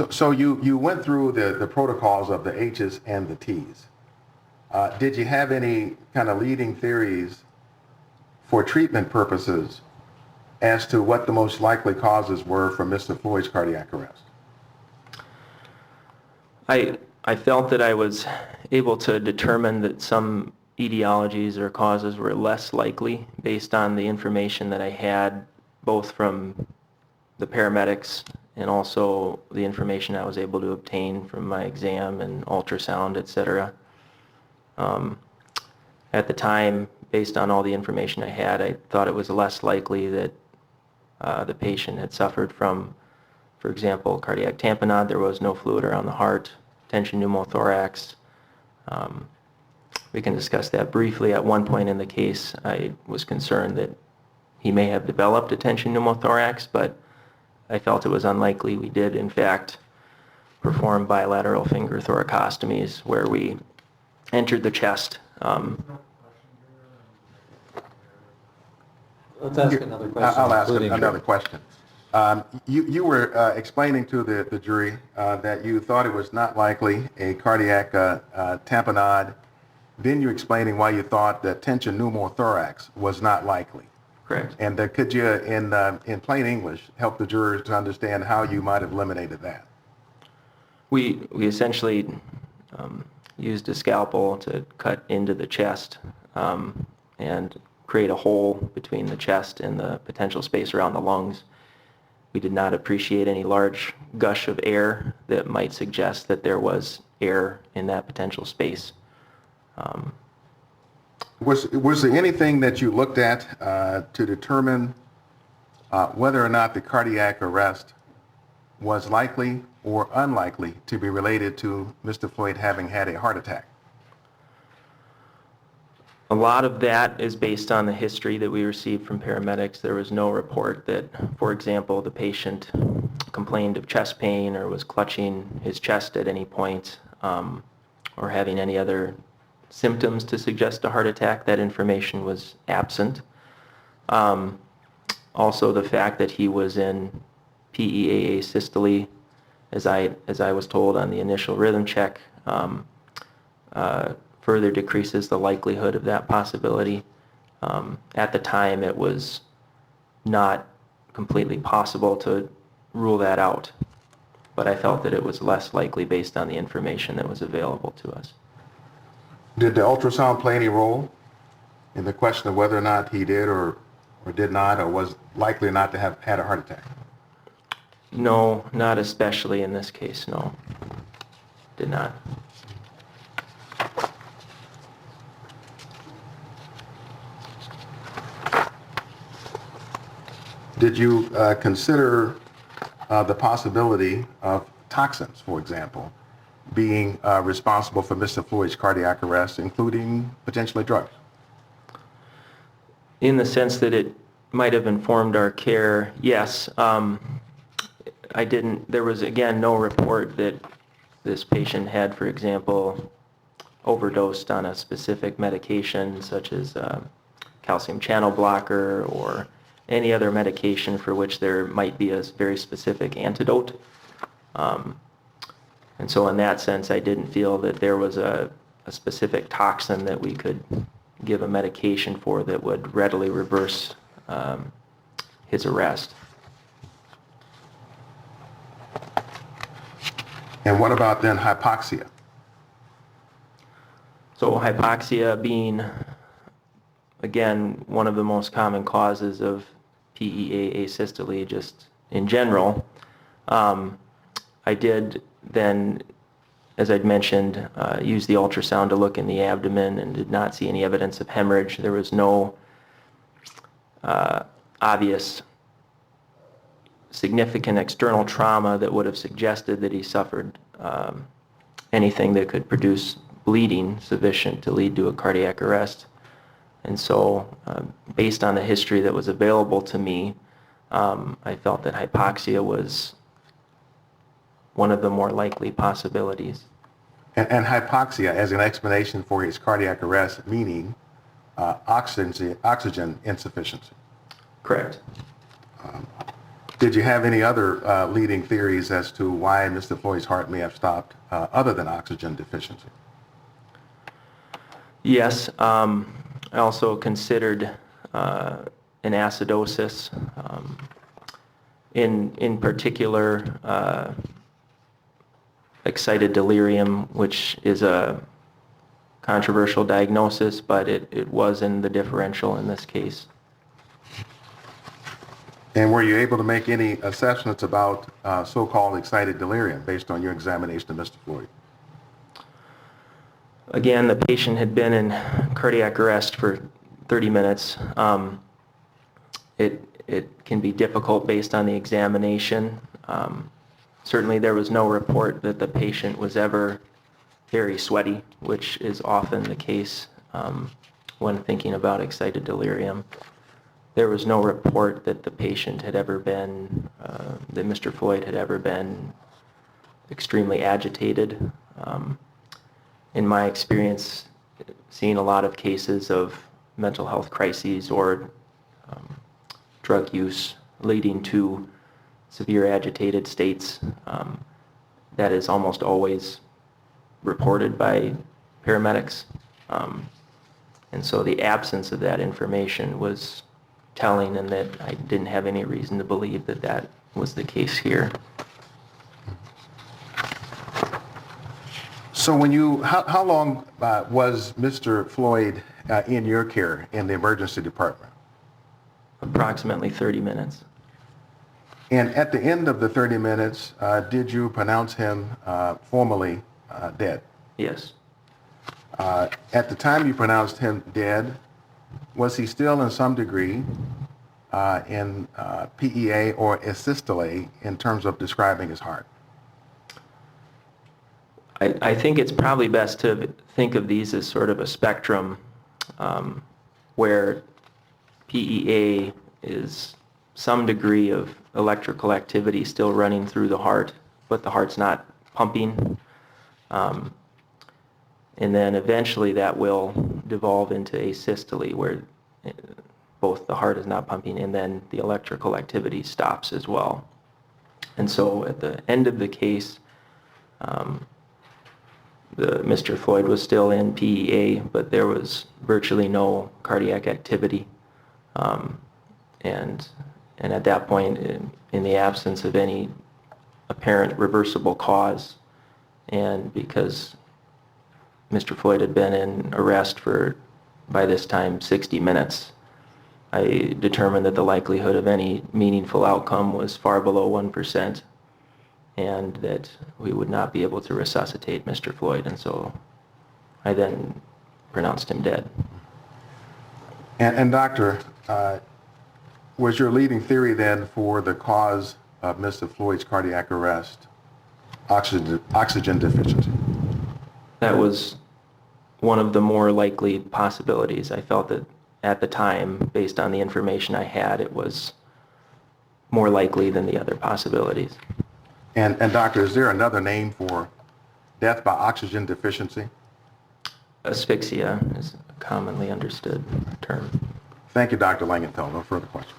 So you went through the protocols of the H's and the T's. Did you have any kind of leading theories for treatment purposes as to what the most likely causes were for Mr. Floyd's cardiac arrest? I felt that I was able to determine that some etiologies or causes were less likely based on the information that I had both from the paramedics and also the information I was able to obtain from my exam and ultrasound, etc. At the time, based on all the information I had, I thought it was less likely that the patient had suffered from, for example, cardiac tamponade. There was no fluid around the heart, tension pneumothorax. We can discuss that briefly. At one point in the case, I was concerned that he may have developed a tension pneumothorax, but I felt it was unlikely. We did, in fact, perform bilateral finger thoracostomies where we entered the chest. Let's ask another question. I'll ask another question. You were explaining to the jury that you thought it was not likely a cardiac tamponade. Then you're explaining why you thought that tension pneumothorax was not likely. Correct. And could you, in plain English, help the jurors to understand how you might have eliminated that? We essentially used a scalpel to cut into the chest and create a hole between the chest and the potential space around the lungs. We did not appreciate any large gush of air that might suggest that there was air in that potential space. Was there anything that you looked at to determine whether or not the cardiac arrest was likely or unlikely to be related to Mr. Floyd having had a heart attack? A lot of that is based on the history that we received from paramedics. There was no report that, for example, the patient complained of chest pain or was clutching his chest at any point or having any other symptoms to suggest a heart attack. That information was absent. Also, the fact that he was in PEAA systole, as I was told on the initial rhythm check, further decreases the likelihood of that possibility. At the time, it was not completely possible to rule that out, but I felt that it was less likely based on the information that was available to us. Did the ultrasound play any role in the question of whether or not he did or did not, or was likely not to have had a heart attack? No, not especially in this case, no. Did not. Did you consider the possibility of toxins, for example, being responsible for Mr. Floyd's cardiac arrest, including potentially drugs? In the sense that it might have informed our care, yes. There was, again, no report that this patient had, for example, overdosed on a specific medication such as calcium channel blocker or any other medication for which there might be a very specific antidote. And so in that sense, I didn't feel that there was a specific toxin that we could give a medication for that would readily reverse his arrest. And what about then hypoxia? So hypoxia being, again, one of the most common causes of PEAA asystole just in general, I did then, as I'd mentioned, use the ultrasound to look in the abdomen and did not see any evidence of hemorrhage. There was no obvious significant external trauma that would have suggested that he suffered anything that could produce bleeding sufficient to lead to a cardiac arrest. And so, based on the history that was available to me, I felt that hypoxia was one of the more likely possibilities. And hypoxia as an explanation for his cardiac arrest, meaning oxygen insufficiency. Correct. Did you have any other leading theories as to why Mr. Floyd's heart may have stopped other than oxygen deficiency? Yes, I also considered an acidosis. In particular, excited delirium, which is a controversial diagnosis, but it was in the differential in this case. And were you able to make any assessments about so-called excited delirium based on your examination of Mr. Floyd? Again, the patient had been in cardiac arrest for 30 minutes. It can be difficult based on the examination. Certainly there was no report that the patient was ever very sweaty, which is often the case when thinking about excited delirium. There was no report that the patient had ever been, that Mr. Floyd had ever been extremely agitated. In my experience, seeing a lot of cases of mental health crises or drug use leading to severe agitated states, that is almost always reported by paramedics. And so the absence of that information was telling, and that I didn't have any reason to believe that that was the case here. So how long was Mr. Floyd in your care in the emergency department? Approximately 30 minutes. And at the end of the 30 minutes, did you pronounce him formally dead? Yes. At the time you pronounced him dead, was he still in some degree in PEA or asystole in terms of describing his heart? I think it's probably best to think of these as sort of a spectrum where PEA is some degree of electrical activity still running through the heart, but the heart's not pumping. And then eventually that will devolve into asystole, where both the heart is not pumping and then the electrical activity stops as well. And so at the end of the case, Mr. Floyd was still in PEA, but there was virtually no cardiac activity. And at that point, in the absence of any apparent reversible cause, and because Mr. Floyd had been in arrest for, by this time, 60 minutes, I determined that the likelihood of any meaningful outcome was far below 1%, and that we would not be able to resuscitate Mr. Floyd, and so I then pronounced him dead. And doctor, was your leading theory then for the cause of Mr. Floyd's cardiac arrest oxygen deficiency? That was one of the more likely possibilities. I felt that at the time, based on the information I had, it was more likely than the other possibilities. And doctor, is there another name for death by oxygen deficiency? Asphyxia is a commonly understood term. Thank you, Dr. Langenfeld. No further questions.